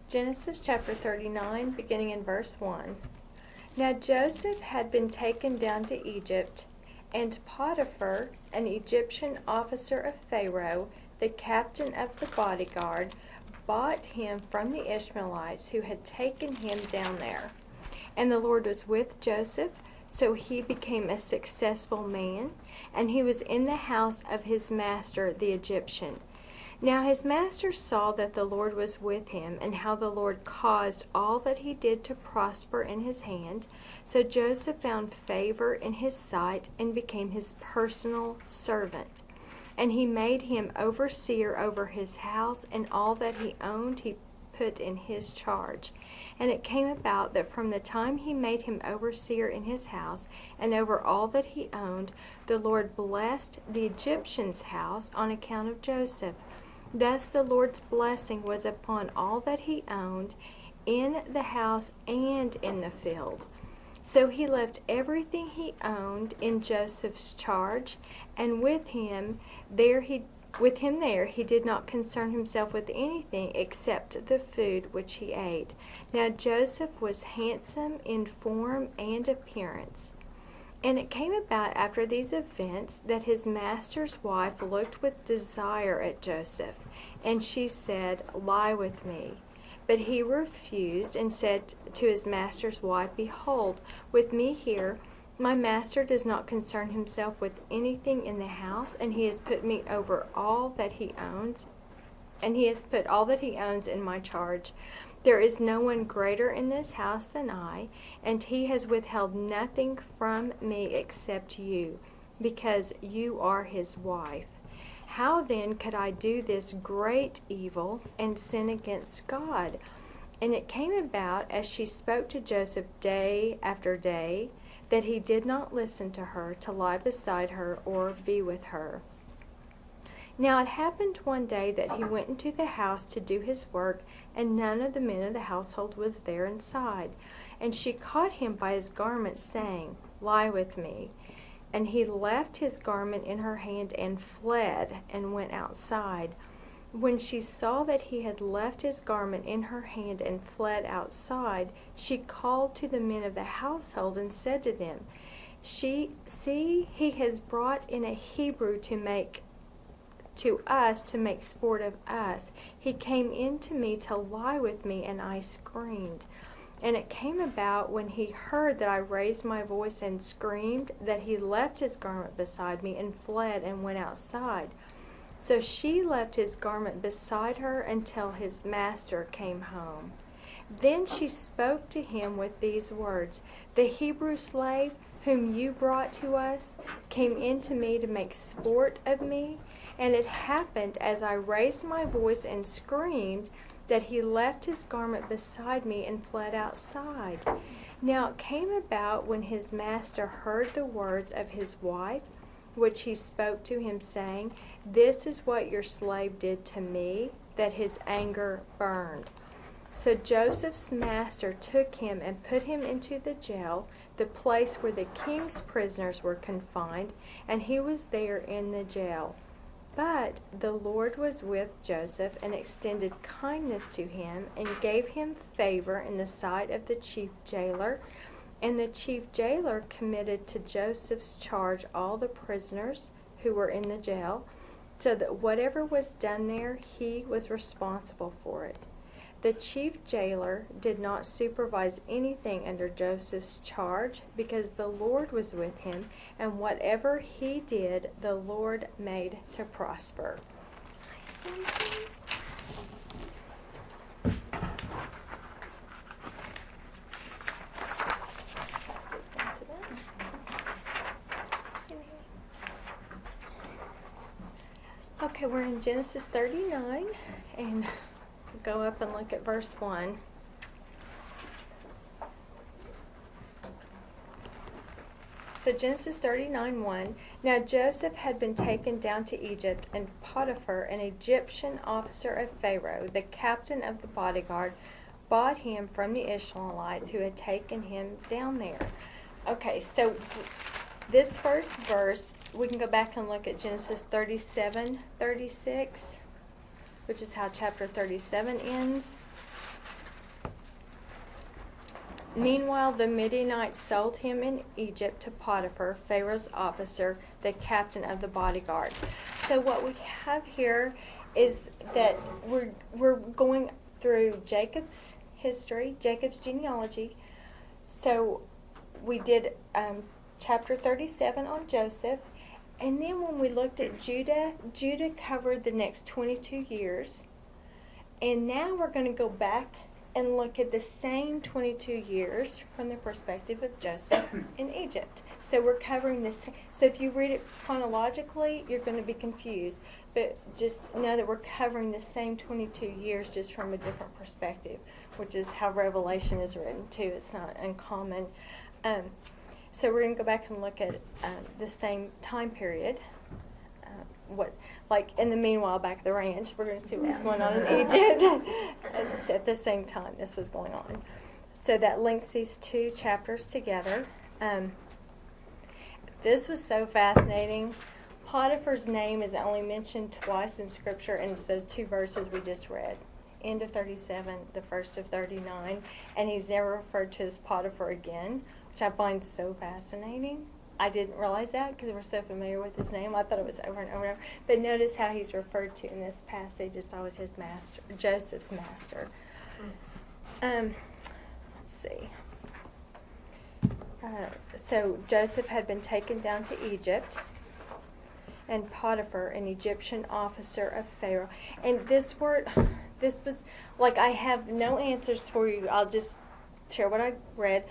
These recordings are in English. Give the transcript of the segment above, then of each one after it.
Genesis chapter 39, beginning in verse 1. Now Joseph had been taken down to Egypt, and Potiphar, an Egyptian officer of Pharaoh, the captain of the bodyguard, bought him from the Ishmaelites who had taken him down there. And the Lord was with Joseph, so he became a successful man, and he was in the house of his master the Egyptian. Now his master saw that the Lord was with him, and how the Lord caused all that he did to prosper in his hand. So Joseph found favor in his sight and became his personal servant. And he made him overseer over his house, and all that he owned he put in his charge. And it came about that from the time he made him overseer in his house, and over all that he owned, the Lord blessed the Egyptian's house on account of Joseph. Thus the Lord's blessing was upon all that he owned, in the house and in the field. So he left everything he owned in Joseph's charge, and with him there he did not concern himself with anything except the food which he ate. Now Joseph was handsome in form and appearance. And it came about after these events that his master's wife looked with desire at Joseph, and she said, "Lie with me." But he refused and said to his master's wife, "Behold, with me here, my master does not concern himself with anything in the house, and he has put me over all that he owns, and he has put all that he owns in my charge. There is no one greater in this house than I, and he has withheld nothing from me except you, because you are his wife. How then could I do this great evil and sin against God?" And it came about, as she spoke to Joseph day after day, that he did not listen to her to lie beside her or be with her. Now it happened one day that he went into the house to do his work, and none of the men of the household was there inside. And she caught him by his garment, saying, "Lie with me." And he left his garment in her hand and fled and went outside. When she saw that he had left his garment in her hand and fled outside, she called to the men of the household and said to them, "See, he has brought in a Hebrew to make sport of us. He came in to me to lie with me, and I screamed. And it came about, when he heard that I raised my voice and screamed, that he left his garment beside me and fled and went outside. So she left his garment beside her until his master came home. Then she spoke to him with these words, "The Hebrew slave whom you brought to us came in to me to make sport of me. And it happened, as I raised my voice and screamed, that he left his garment beside me and fled outside." Now it came about, when his master heard the words of his wife, which he spoke to him, saying, "This is what your slave did to me," that his anger burned. So Joseph's master took him and put him into the jail, the place where the king's prisoners were confined, and he was there in the jail. But the Lord was with Joseph and extended kindness to him and gave him favor in the sight of the chief jailer. And the chief jailer committed to Joseph's charge all the prisoners who were in the jail, so that whatever was done there, he was responsible for it. The chief jailer did not supervise anything under Joseph's charge, because the Lord was with him, and whatever he did, the Lord made to prosper. Okay, we're in Genesis 39, and go up and look at verse 1. So Genesis 39:1. Now Joseph had been taken down to Egypt, and Potiphar, an Egyptian officer of Pharaoh, the captain of the bodyguard, bought him from the Ishmaelites who had taken him down there. Okay, so this first verse, we can go back and look at Genesis 37:36. Which is how chapter 37 ends. Meanwhile, the Midianites sold him in Egypt to Potiphar, Pharaoh's officer, the captain of the bodyguard. So what we have here is that we're going through Jacob's history, Jacob's genealogy. So we did chapter 37 on Joseph. And then when we looked at Judah, Judah covered the next 22 years. And now we're going to go back and look at the same 22 years from the perspective of Joseph in Egypt. So we're covering this. So if you read it chronologically, you're going to be confused. But just know that we're covering the same 22 years just from a different perspective, which is how Revelation is written too. It's not uncommon. So we're going to go back and look at the same time period. Like in the meanwhile back at the ranch, we're going to see what's going on in Egypt at the same time this was going on. So that links these two chapters together. This was so fascinating. Potiphar's name is only mentioned twice in Scripture, and it's those two verses we just read. End of 37, the first of 39, and he's never referred to as Potiphar again, which I find so fascinating. I didn't realize that because we're so familiar with his name. I thought it was over and over and over. But notice how he's referred to in this passage. It's always his master, Joseph's master. Let's see. So Joseph had been taken down to Egypt, and Potiphar, an Egyptian officer of Pharaoh. And this was, like, I have no answers for you. I'll just share what I read.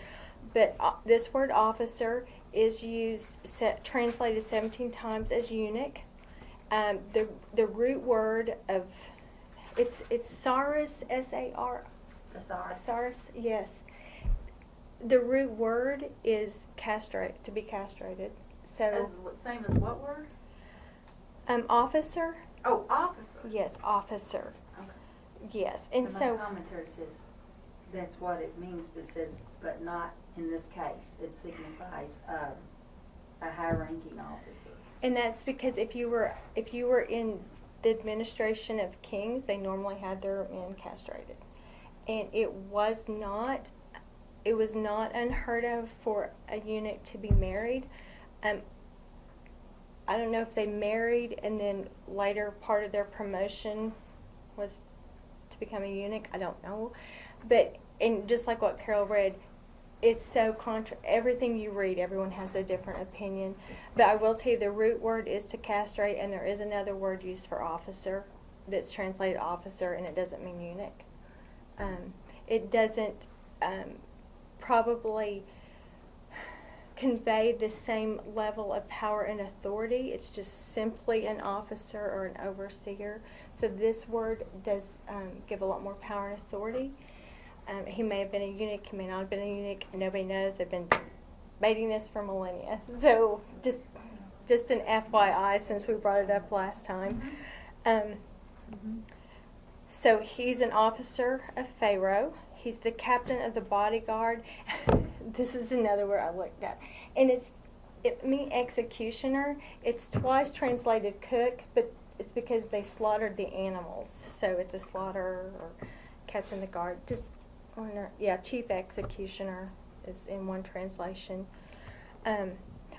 But this word officer is used, translated 17 times as eunuch. The root word of, it's saris, S-A-R. Saris, yes. The root word is castrate, to be castrated. So Same as what word? Officer. Oh, officer. Yes, officer. Okay. Yes, and My so commentary says that's what it means, but it says, but not in this case. It signifies a high-ranking officer. and that's because if you were in the administration of kings, they normally had their men castrated, and it was not unheard of for a eunuch to be married. I don't know if they married and then later part of their promotion was to become a eunuch. I don't know. But, and just like what Carol read, it's so everything you read, everyone has a different opinion. But I will tell you the root word is to castrate, and there is another word used for officer that's translated officer, and it doesn't mean eunuch. It doesn't probably convey the same level of power and authority. It's just simply an officer or an overseer. So this word does give a lot more power and authority. He may have been a eunuch, he may not have been a eunuch. Nobody knows. They've been debating this for millennia. So just an FYI since we brought it up last time. So he's an officer of Pharaoh. He's the captain of the bodyguard. This is another word I looked at. And it means executioner. It's twice translated cook, but it's because they slaughtered the animals. So it's a slaughterer or captain of the guard. Chief executioner is in one translation.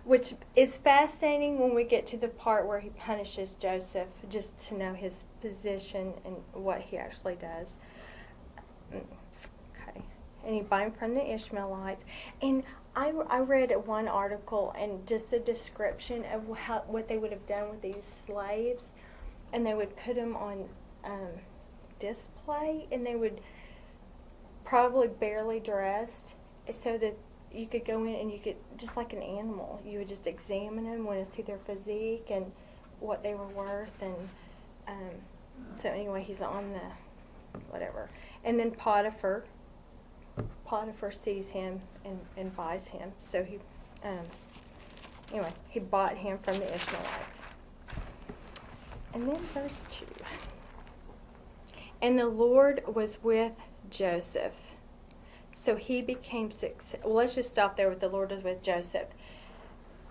Which is fascinating when we get to the part where he punishes Joseph, just to know his position and what he actually does. Okay. And he bought him from the Ishmaelites. And I read one article and just a description of what they would have done with these slaves. And they would put them on display, and they would probably barely dressed, so that you could go in and you could, just like an animal, you would just examine them, want to see their physique and what they were worth. And so anyway, he's on the whatever. And then Potiphar sees him and buys him. So he bought him from the Ishmaelites. And then verse 2. And the Lord was with Joseph. So he became successful. Well, let's just stop there with the Lord was with Joseph.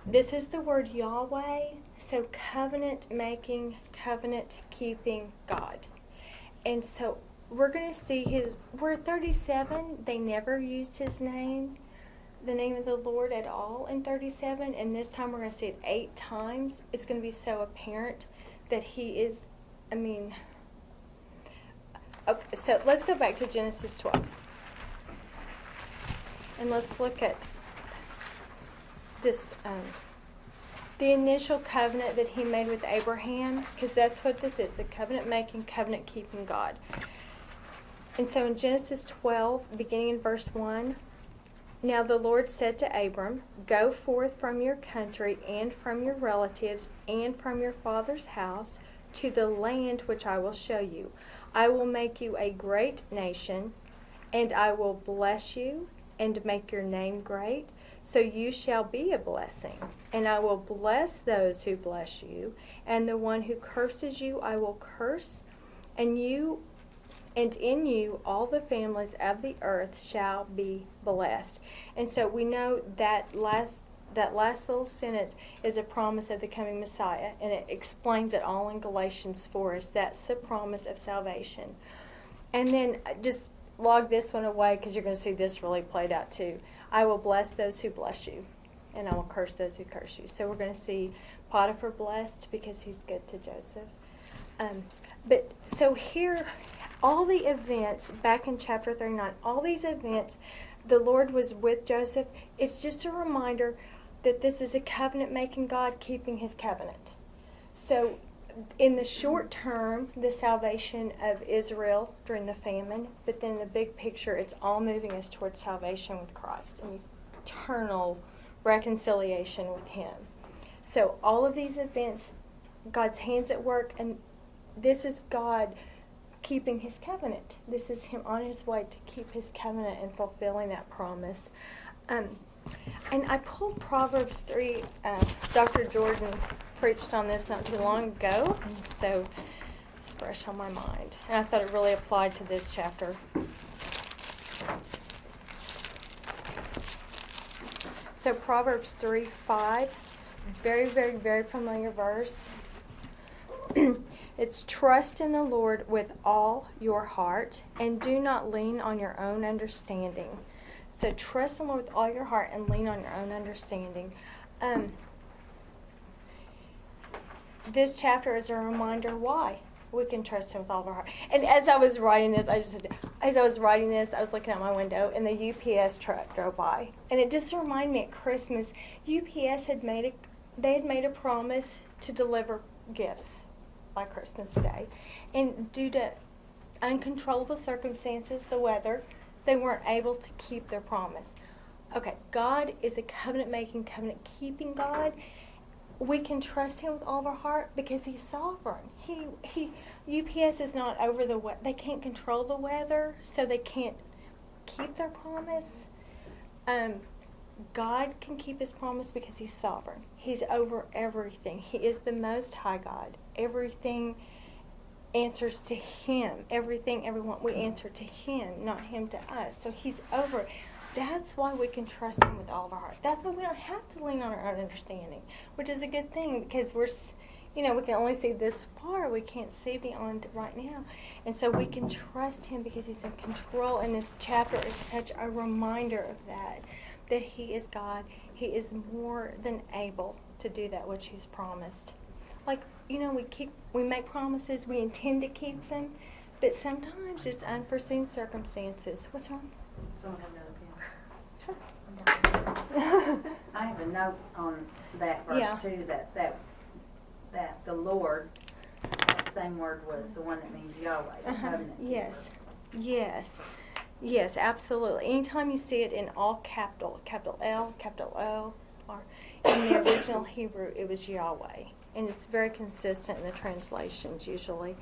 This is the word Yahweh, so covenant making, covenant keeping God. And so we're going to see we're 37, they never used his name, the name of the Lord at all in 37, and this time we're going to see it 8 times. It's going to be so apparent that he is, okay, so let's go back to Genesis 12. And let's look at this, the initial covenant that he made with Abraham, because that's what this is, the covenant-making, covenant-keeping God. And so in Genesis 12, beginning in verse 1, now the Lord said to Abram, go forth from your country and from your relatives and from your father's house to the land which I will show you. I will make you a great nation, and I will bless you and make your name great, so you shall be a blessing. And I will bless those who bless you, and the one who curses you I will curse, and in you all the families of the earth shall be blessed. And so we know that last little sentence is a promise of the coming Messiah, and it explains it all in Galatians for us. That's the promise of salvation. And then just log this one away, because you're going to see this really played out too. I will bless those who bless you, and I will curse those who curse you. So we're going to see Potiphar blessed because he's good to Joseph. But so here, all the events back in chapter 39, all these events, the Lord was with Joseph. It's just a reminder that this is a covenant-making God keeping his covenant. So in the short term, the salvation of Israel during the famine, but then the big picture, it's all moving us towards salvation with Christ and eternal reconciliation with him. So all of these events, God's hands at work, and this is God keeping his covenant. This is him on his way to keep his covenant and fulfilling that promise. And I pulled Proverbs 3. Dr. Jordan preached on this not too long ago, and so it's fresh on my mind. And I thought it really applied to this chapter. So Proverbs 3:5, very, very, very familiar verse. It's trust in the Lord with all your heart, and do not lean on your own understanding. So trust in the Lord with all your heart and lean on your own understanding. This chapter is a reminder why we can trust him with all of our heart. And as I was writing this, I was looking out my window, and the UPS truck drove by. And it just reminded me at Christmas, UPS had made a promise to deliver gifts by Christmas Day. And due to uncontrollable circumstances, the weather, they weren't able to keep their promise. Okay, God is a covenant-making, covenant-keeping God. We can trust him with all of our heart because he's sovereign. UPS is not over the weather. They can't control the weather, so they can't keep their promise. God can keep his promise because he's sovereign. He's over everything. He is the Most High God. Everything answers to him. Everything, everyone, we answer to him, not him to us. So he's over it. That's why we can trust him with all of our heart. That's why we don't have to lean on our own understanding, which is a good thing, because we can only see this far. We can't see beyond right now. And so we can trust him because he's in control. And this chapter is such a reminder of that he is God. He is more than able to do that which he's promised. Like, we make promises, we intend to keep them, but sometimes just unforeseen circumstances. What's wrong? Someone have another pen? Sure. I have a note on that verse too, that the Lord, that same word was the one that means Yahweh, the covenant. Yes. Yes, absolutely. Anytime you see it in all capital L, capital O, or in the original Hebrew, it was Yahweh. And it's very consistent in the translations usually.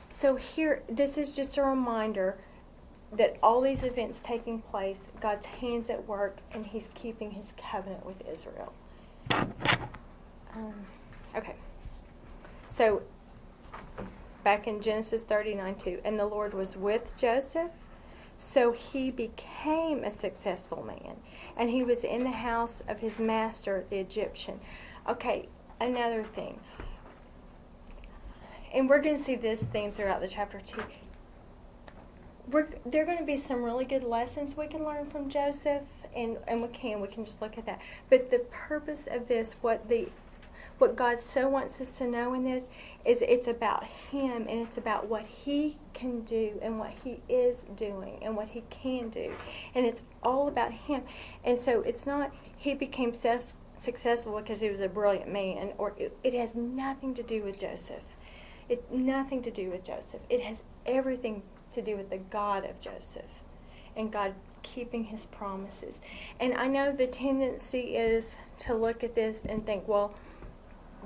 So here, this is just a reminder that all these events taking place, God's hands at work, and he's keeping his covenant with Israel. Okay. So, back in Genesis 39:2, and the Lord was with Joseph, so he became a successful man, and he was in the house of his master, the Egyptian. Okay, another thing. And we're going to see this theme throughout the chapter too. there are going to be some really good lessons we can learn from Joseph, and we can just look at that. But the purpose of this, what God so wants us to know in this, is it's about Him, and it's about what He can do and what He is doing and what He can do. And it's all about Him. And so it's not He became successful because he was a brilliant man, or it has nothing to do with Joseph. Nothing to do with Joseph. It has everything to do with the God of Joseph and God keeping His promises. And I know the tendency is to look at this and think, well,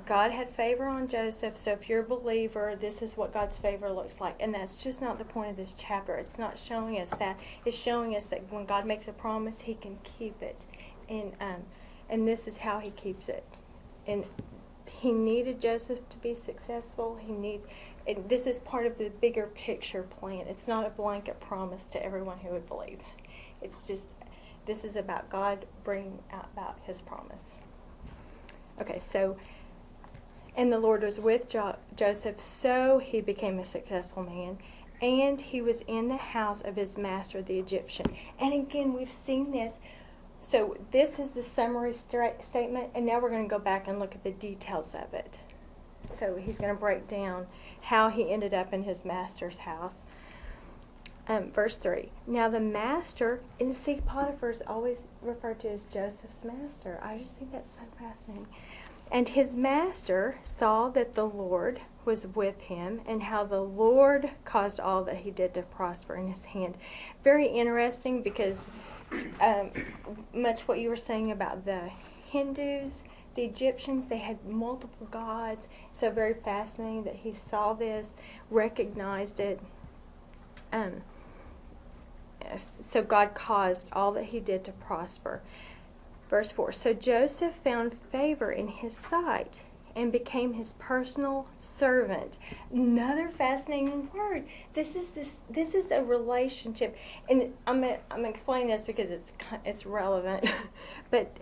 God had favor on Joseph, so if you're a believer, this is what God's favor looks like. And that's just not the point of this chapter. It's not showing us that. It's showing us that when God makes a promise, He can keep it. And this is how He keeps it. And He needed Joseph to be successful. And this is part of the bigger picture plan. It's not a blanket promise to everyone who would believe. It's just, this is about God bringing about His promise. Okay, so, and the Lord was with Joseph, so he became a successful man, and he was in the house of his master, the Egyptian. And again, we've seen this. So this is the summary statement, and now we're going to go back and look at the details of it. So he's going to break down how he ended up in his master's house. Verse 3. Now the master, and see, Potiphar is always referred to as Joseph's master. I just think that's so fascinating. And his master saw that the Lord was with him, and how the Lord caused all that he did to prosper in his hand. Very interesting, because much what you were saying about the Hindus, the Egyptians, they had multiple gods. So very fascinating that he saw this, recognized it. So God caused all that he did to prosper. Verse 4, so Joseph found favor in his sight and became his personal servant. Another fascinating word. This is a relationship, and I'm explaining this because it's relevant. But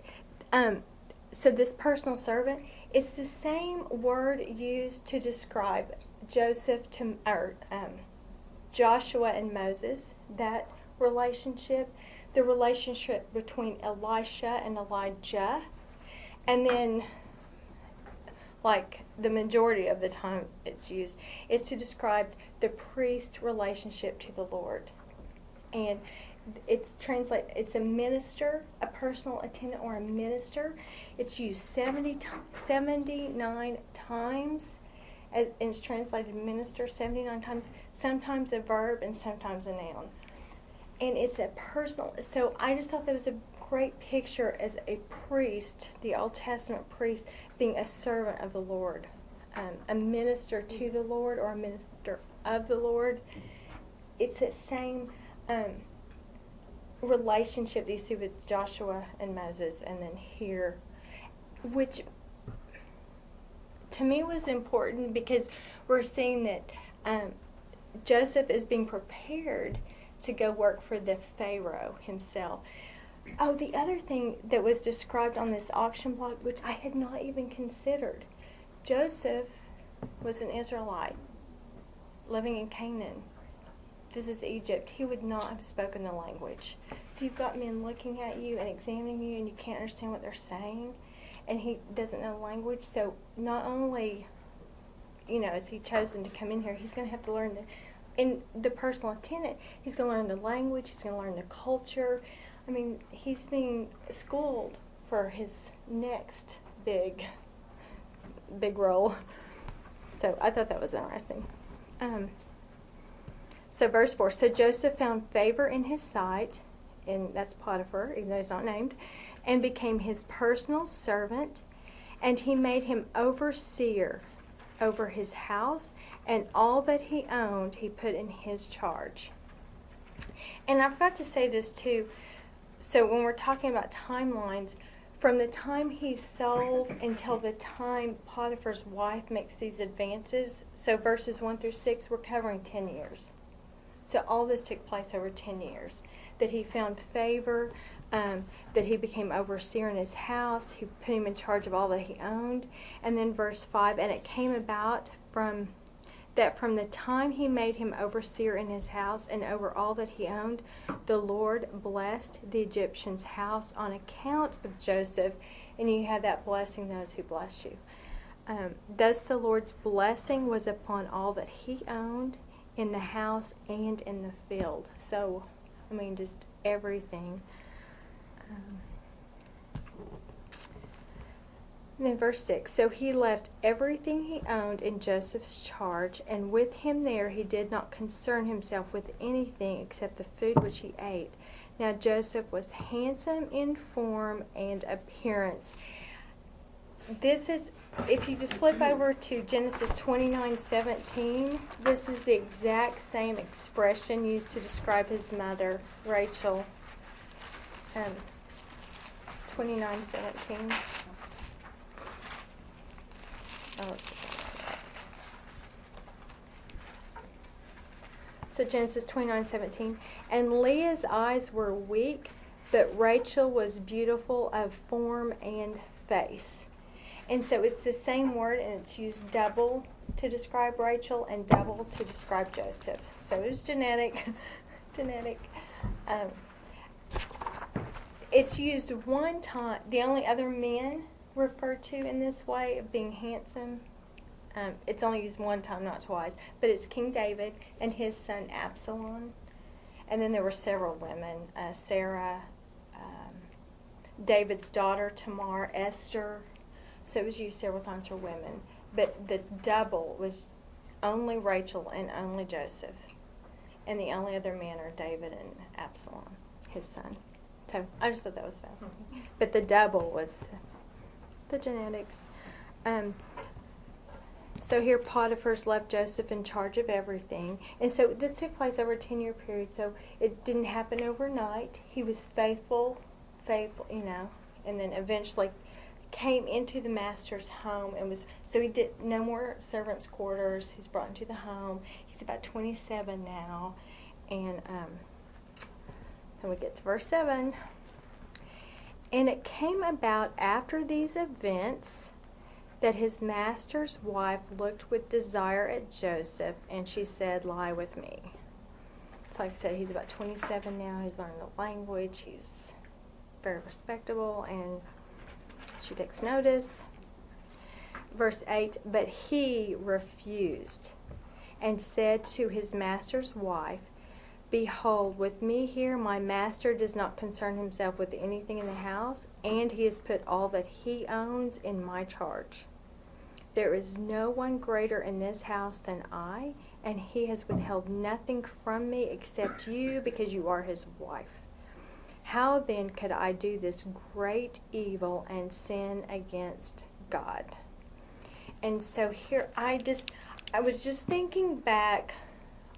so this personal servant, it's the same word used to describe Joshua and Moses. That relationship. The relationship between Elisha and Elijah, and then, like the majority of the time it's used, is to describe the priest relationship to the Lord. And it's a minister, a personal attendant, or a minister. It's used 79 times, and it's translated minister 79 times, sometimes a verb and sometimes a noun. And it's a personal, so I just thought that was a great picture as a priest, the Old Testament priest, being a servant of the Lord, a minister to the Lord, or a minister of the Lord. It's that same relationship that you see with Joshua and Moses, and then here, which to me was important because we're seeing that Joseph is being prepared to go work for the Pharaoh himself. Oh, the other thing that was described on this auction block, which I had not even considered, Joseph was an Israelite living in Canaan. This is Egypt. He would not have spoken the language. So you've got men looking at you and examining you, and you can't understand what they're saying, and he doesn't know the language. So not only, is he chosen to come in here, he's going to have to learn the personal attendant, he's going to learn the language, he's going to learn the culture. I mean, he's being schooled for his next big role. So I thought that was interesting. So verse 4, so Joseph found favor in his sight, and that's Potiphar, even though he's not named, and became his personal servant, and he made him overseer over his house, and all that he owned he put in his charge. And I forgot to say this too. So when we're talking about timelines, from the time he's sold until the time Potiphar's wife makes these advances, so verses 1 through 6, we're covering 10 years. So all this took place over 10 years. That he found favor, that he became overseer in his house, he put him in charge of all that he owned. And then verse 5, and it came about from that from the time he made him overseer in his house and over all that he owned, the Lord blessed the Egyptian's house on account of Joseph. And you have that blessing, those who bless you. Thus the Lord's blessing was upon all that he owned in the house and in the field. So, I mean, just everything. And then verse 6, so he left everything he owned in Joseph's charge, and with him there he did not concern himself with anything except the food which he ate. Now Joseph was handsome in form and appearance. This is, if you just flip over to Genesis 29:17, this is the exact same expression used to describe his mother, Rachel. 29:17. So Genesis 29:17, and Leah's eyes were weak, but Rachel was beautiful of form and face. And so it's the same word, and it's used double to describe Rachel and double to describe Joseph. So it's genetic. It's used one time. The only other men referred to in this way of being handsome, it's only used one time, not twice, but it's King David and his son Absalom. And then there were several women, Sarah, David's daughter Tamar, Esther. So it was used several times for women. But the double was only Rachel and only Joseph. And the only other men are David and Absalom, his son. So I just thought that was fascinating. But the double was the genetics. So here Potiphar's left Joseph in charge of everything. And so this took place over a 10-year period. So it didn't happen overnight. He was faithful, and then eventually came into the master's home and was, so he did no more servants' quarters. He's brought into the home. He's about 27 now. And then we get to verse 7. And it came about after these events that his master's wife looked with desire at Joseph, and she said, lie with me. So like I said, he's about 27 now. He's learned the language. He's very respectable, and she takes notice. Verse 8, but he refused and said to his master's wife, behold, with me here my master does not concern himself with anything in the house, and he has put all that he owns in my charge. There is no one greater in this house than I, and he has withheld nothing from me except you, because you are his wife. How then could I do this great evil and sin against God? And so here I was just thinking back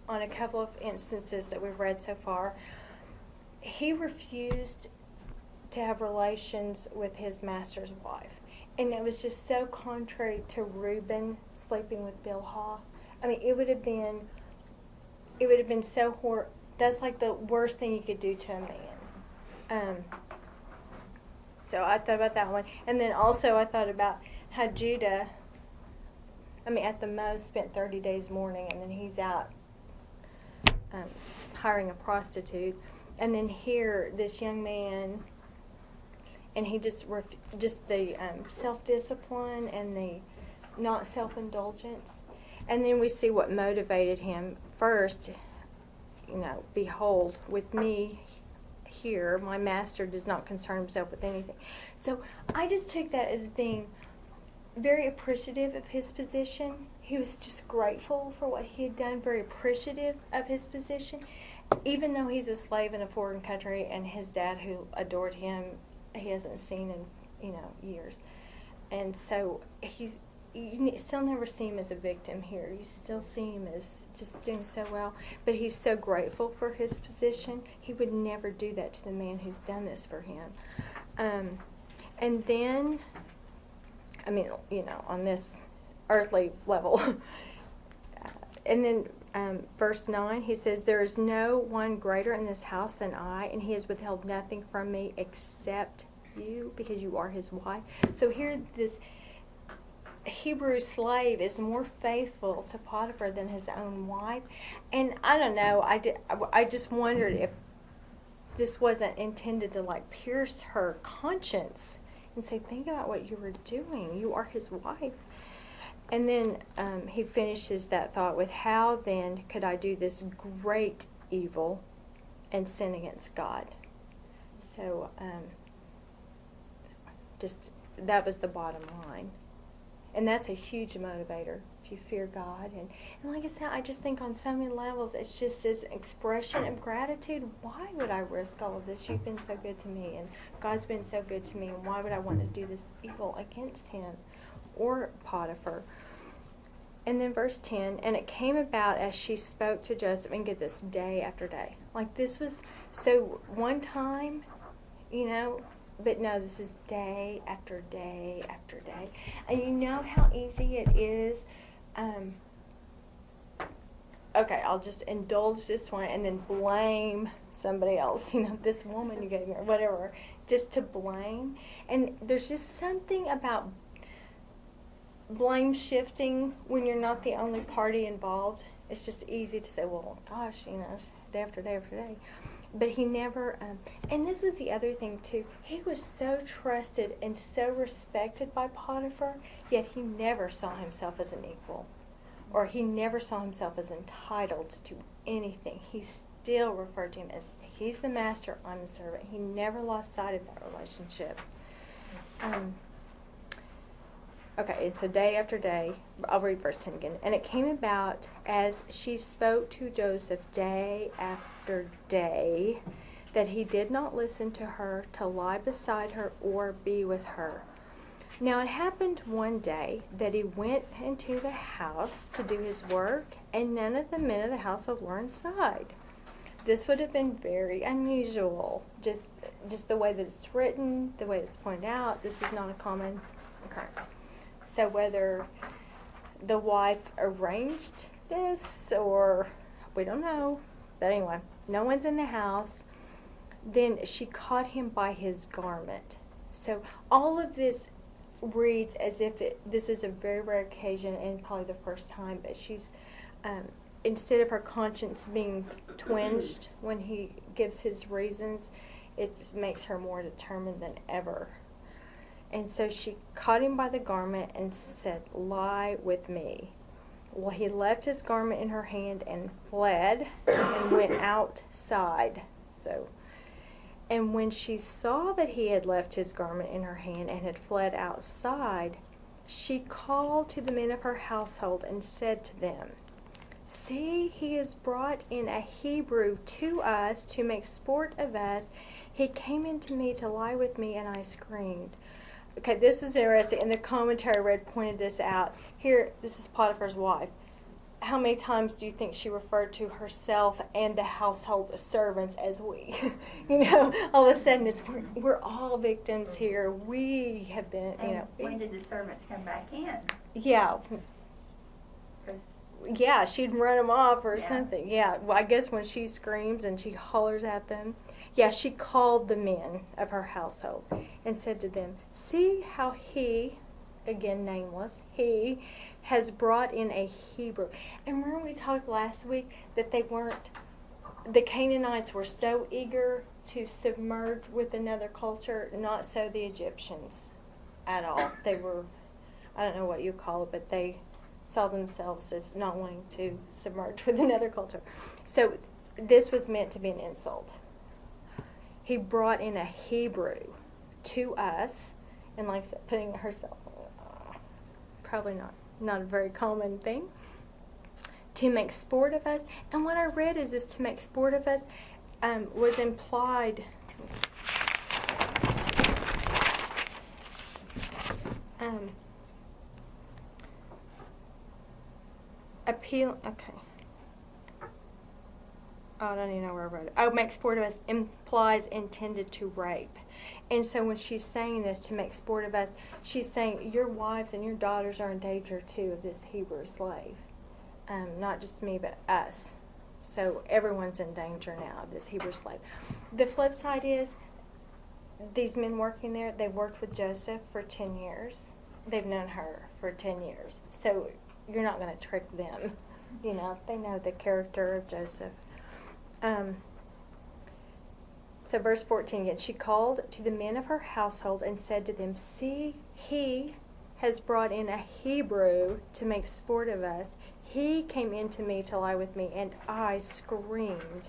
on a couple of instances that we've read so far. He refused to have relations with his master's wife. And it was just so contrary to Reuben sleeping with Bilhah. I mean, it would have been so horrible. That's like the worst thing you could do to a man. So I thought about that one. And then also I thought about how Judah, at the most spent 30 days mourning, and then he's out hiring a prostitute. And then here, this young man, and he just the self-discipline and the not self-indulgence. And then we see what motivated him. First, behold, with me here, my master does not concern himself with anything. So I just took that as being very appreciative of his position. He was just grateful for what he had done, very appreciative of his position. Even though he's a slave in a foreign country, and his dad, who adored him, he hasn't seen in years. And so you still never see him as a victim here. You still see him as just doing so well. But he's so grateful for his position. He would never do that to the man who's done this for him. And then, on this earthly level. And then verse 9, he says, there is no one greater in this house than I, and he has withheld nothing from me except you, because you are his wife. So here Hebrew slave is more faithful to Potiphar than his own wife. And I don't know, I just wondered if this wasn't intended to like pierce her conscience and say, think about what you were doing. You are his wife. And then he finishes that thought with, how then could I do this great evil and sin against God? So just that was the bottom line. And that's a huge motivator if you fear God. And like I said, I just think on so many levels, it's just this expression of gratitude. Why would I risk all of this? You've been so good to me, and God's been so good to me, and why would I want to do this evil against him or Potiphar? And then verse 10, and it came about as she spoke to Joseph, and get this, day after day. Like this was, so one time, but no, this is day after day after day. And you know how easy it is. Okay, I'll just indulge this one and then blame somebody else. This woman you gave me or whatever. Just to blame. And there's just something about blame shifting when you're not the only party involved. It's just easy to say, well, gosh, day after day after day. But he never, and this was the other thing too, he was so trusted and so respected by Potiphar, yet he never saw himself as an equal, or he never saw himself as entitled to anything. He still referred to him as, he's the master, I'm the servant. He never lost sight of that relationship. Okay, and so day after day, I'll read verse 10 again. And it came about as she spoke to Joseph day after day that he did not listen to her, to lie beside her or be with her. Now it happened one day that he went into the house to do his work, and none of the men of the household were inside. This would have been very unusual, just the way that it's written, the way it's pointed out. This was not a common occurrence. So whether the wife arranged this or we don't know. But anyway, no one's in the house. Then she caught him by his garment. So all of this reads as if this is a very rare occasion and probably the first time, but she's, instead of her conscience being twinged when he gives his reasons, it just makes her more determined than ever. And so she caught him by the garment and said, "Lie with me." Well, he left his garment in her hand and fled and went outside. And when she saw that he had left his garment in her hand and had fled outside, she called to the men of her household and said to them, "See, he has brought in a Hebrew to us to make sport of us. He came in to me to lie with me, and I screamed." Okay, this is interesting, and the commentary read pointed this out. Here, this is Potiphar's wife. How many times do you think she referred to herself and the household servants as we? All of a sudden, we're all victims here. We have been, When did the servants come back in? Yeah. Yeah, she'd run them off or Yeah. something. Yeah, well, I guess when she screams and she hollers at them. Yeah, she called the men of her household and said to them, "See how he," again nameless, "he has brought in a Hebrew." And remember we talked last week that the Canaanites were so eager to submerge with another culture, not so the Egyptians at all. They were, I don't know what you call it, but they saw themselves as not wanting to submerge with another culture. So this was meant to be an insult. He brought in a Hebrew to us, and like I said, putting herself, probably not a very common thing, to make sport of us. And what I read is this, to make sport of us, was implied. Appeal. Okay. I don't even know where I wrote it. Oh, make sport of us implies intended to rape. And so when she's saying this, to make sport of us, she's saying your wives and your daughters are in danger too of this Hebrew slave. Not just me, but us. So everyone's in danger now of this Hebrew slave. The flip side is, these men working there, they worked with Joseph for 10 years. they've known her for 10 years. So you're not going to trick them. You know, they know the character of Joseph. So verse 14 again, she called to the men of her household and said to them, "See, he has brought in a Hebrew to make sport of us. He came in to me to lie with me, and I screamed.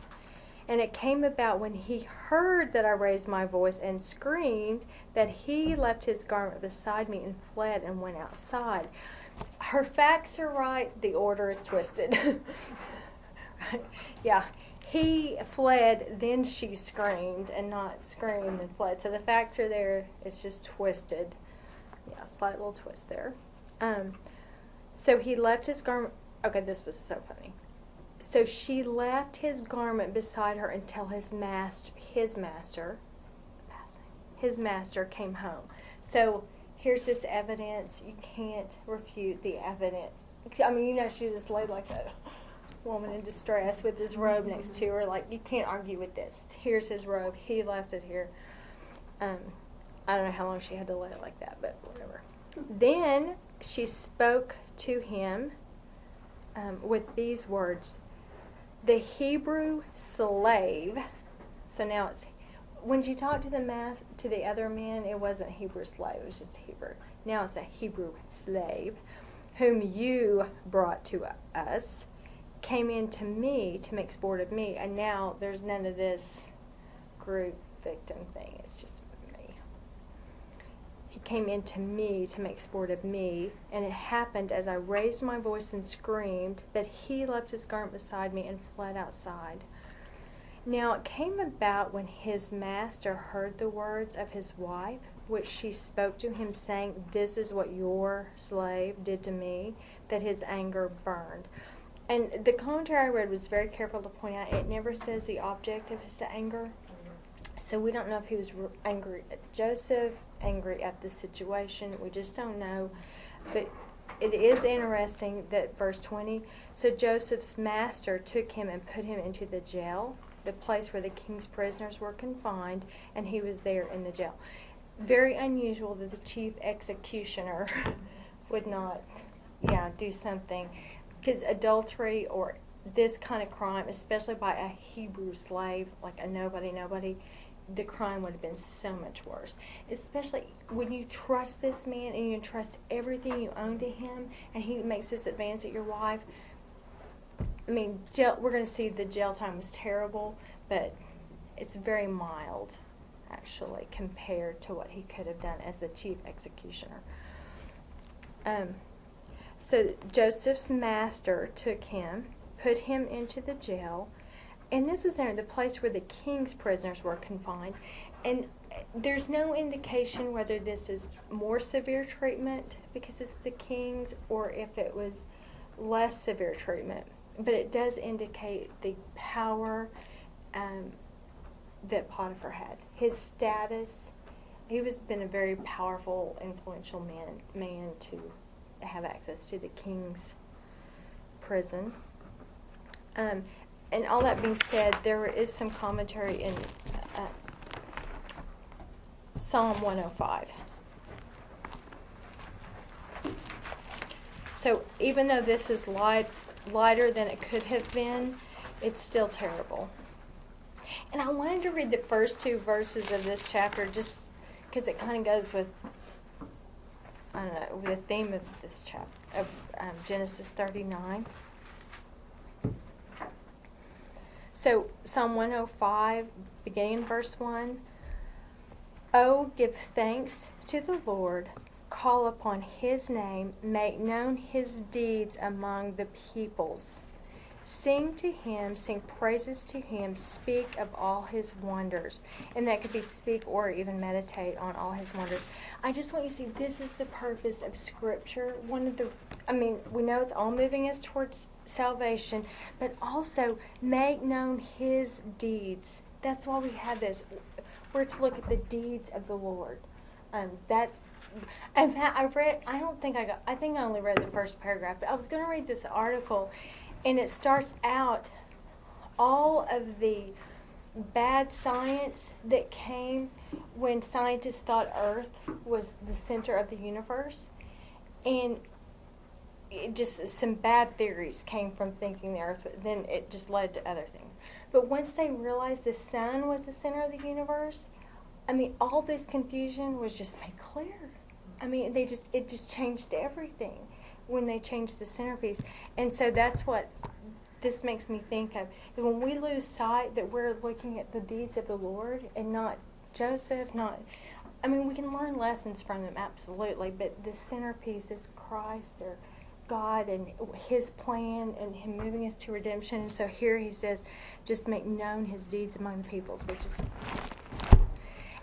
And it came about when he heard that I raised my voice and screamed that he left his garment beside me and fled and went outside." Her facts are right. The order is twisted. Right? Yeah. He fled, then she screamed, and not screamed and fled. So the facts are there. It's just twisted. Yeah, slight little twist there. So he left his garment. Okay, this was so funny. So she left his garment beside her until his master came home. So here's this evidence. You can't refute the evidence. I mean, you know, she just laid like a woman in distress with his robe next to her. Like, you can't argue with this. Here's his robe. He left it here. I don't know how long she had to lay it like that, but whatever. Then she spoke to him with these words, "The Hebrew slave." So now it's, when she talked to the other men, it wasn't Hebrew slave, it was just Hebrew. Now it's a Hebrew slave, "whom you brought to us, came in to me to make sport of me." And now there's none of this group victim thing. It's just me. "He came in to me to make sport of me, and it happened as I raised my voice and screamed that he left his garment beside me and fled outside. Now it came about when his master heard the words of his wife, which she spoke to him, saying, 'This is what your slave did to me,' that his anger burned." And the commentary I read was very careful to point out it never says the object of his anger. So we don't know if he was angry at Joseph, angry at the situation. We just don't know. But it is interesting that verse 20, so Joseph's master took him and put him into the jail, the place where the king's prisoners were confined, and he was there in the jail. Very unusual that the chief executioner would not, do something. Because adultery or this kind of crime, especially by a Hebrew slave, like a nobody, the crime would have been so much worse. Especially when you trust this man and you trust everything you own to him, and he makes this advance at your wife. I mean, we're going to see the jail time was terrible, but it's very mild, actually, compared to what he could have done as the chief executioner. So Joseph's master took him, put him into the jail, and this was the place where the king's prisoners were confined. And there's no indication whether this is more severe treatment because it's the king's or if it was less severe treatment. But it does indicate the power that Potiphar had. His status, he was been a very powerful, influential man to have access to the king's prison. And all that being said, there is some commentary in Psalm 105. So even though this is lighter than it could have been, it's still terrible. And I wanted to read the first 2 verses of this chapter just because it kind of goes with, with the theme of this chapter, of Genesis 39. So Psalm 105, beginning in verse 1. "Oh, give thanks to the Lord, call upon his name, make known his deeds among the peoples. Sing to him, sing praises to him, speak of all his wonders." And that could be speak or even meditate on all his wonders. I just want you to see this is the purpose of Scripture. We know it's all moving us towards salvation, but also make known his deeds. That's why we have this. We're to look at the deeds of the Lord. In fact, I think I only read the first paragraph, but I was going to read this article, and it starts out all of the bad science that came when scientists thought Earth was the center of the universe. And it just, some bad theories came from thinking the earth, then it just led to other things. But once they realized the sun was the center of the universe, I mean, all this confusion was just made clear. I mean, it just changed everything when they changed the centerpiece. And so that's what this makes me think of. When we lose sight that we're looking at the deeds of the Lord and not Joseph, I mean, we can learn lessons from them, absolutely, but the centerpiece is Christ or God and his plan and him moving us to redemption. And so here he says, just make known his deeds among the peoples, which is...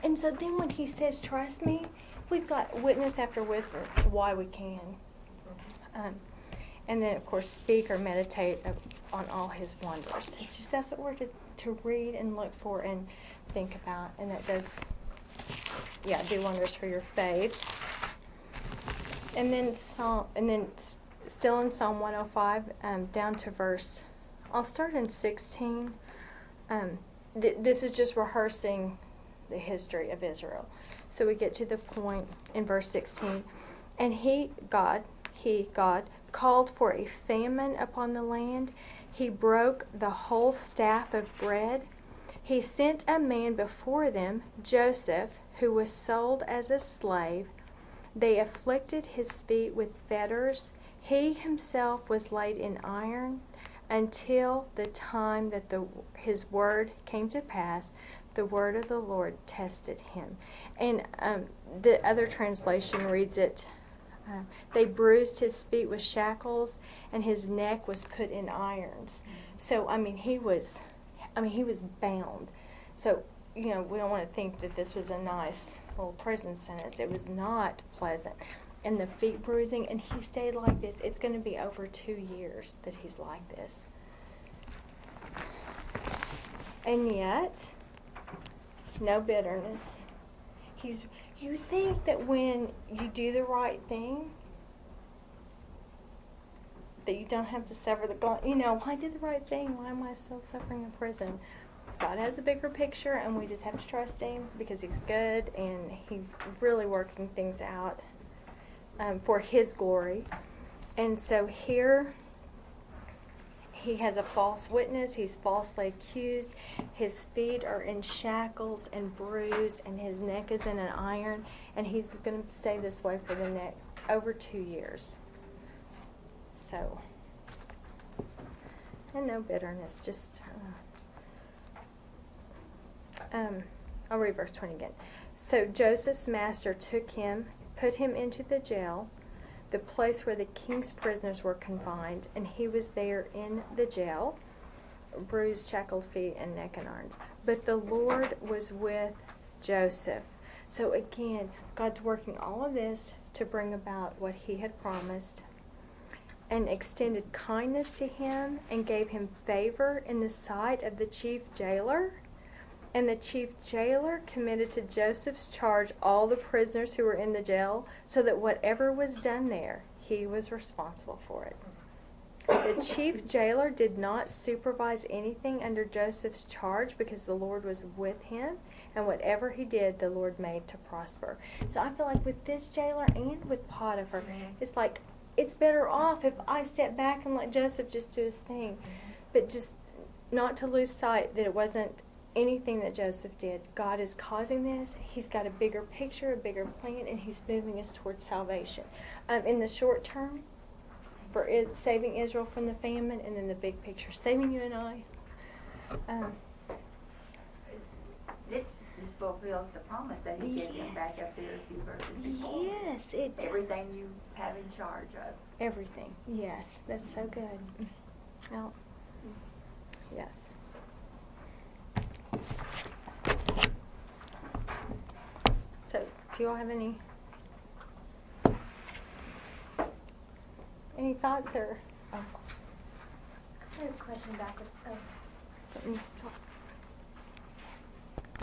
And so then when he says, trust me, we've got witness after witness why we can. And then, of course, speak or meditate on all his wonders. It's just, that's what we're to read and look for and think about. And that does, do wonders for your faith. And then still in Psalm 105, down to verse, I'll start in 16. This is just rehearsing the history of Israel. So we get to the point in verse 16. And God, called for a famine upon the land. He broke the whole staff of bread. He sent a man before them, Joseph, who was sold as a slave. They afflicted his feet with fetters. He himself was laid in iron until the time that his word came to pass. The word of the Lord tested him. And the other translation reads it, they bruised his feet with shackles, and his neck was put in irons. So, he was bound. So, we don't want to think that this was a nice little prison sentence. It was not pleasant. And the feet bruising, and he stayed like this. It's going to be over 2 years that he's like this. And yet, no bitterness. You think that when you do the right thing, that you don't have to suffer the I did the right thing. Why am I still suffering in prison? God has a bigger picture, and we just have to trust him because he's good and he's really working things out for his glory. And so here he has a false witness. He's falsely accused. His feet are in shackles and bruised, and his neck is in an iron. And he's going to stay this way for the next over 2 years. So, and no bitterness. Just, I'll read verse 20 again. So Joseph's master took him, put him into the jail, the place where the king's prisoners were confined, and he was there in the jail, bruised, shackled feet, and neck in irons. But the Lord was with Joseph. So again, God's working all of this to bring about what he had promised, and extended kindness to him, and gave him favor in the sight of the chief jailer. And the chief jailer committed to Joseph's charge all the prisoners who were in the jail, so that whatever was done there, he was responsible for it. The chief jailer did not supervise anything under Joseph's charge because the Lord was with him, and whatever he did, the Lord made to prosper. So I feel like with this jailer and with Potiphar, it's like it's better off if I step back and let Joseph just do his thing. But just not to lose sight that it wasn't anything that Joseph did. God is causing this. He's got a bigger picture, a bigger plan, and he's moving us towards salvation. In the short term, for saving Israel from the famine, and then the big picture, saving you and I. This fulfills the promise that he gave them back up there a few verses before. Yes, it does. Everything you have in charge of. Everything. Yes, that's so good. Well, yes. So, do you all have any thoughts or? I have a question back with, Let me stop.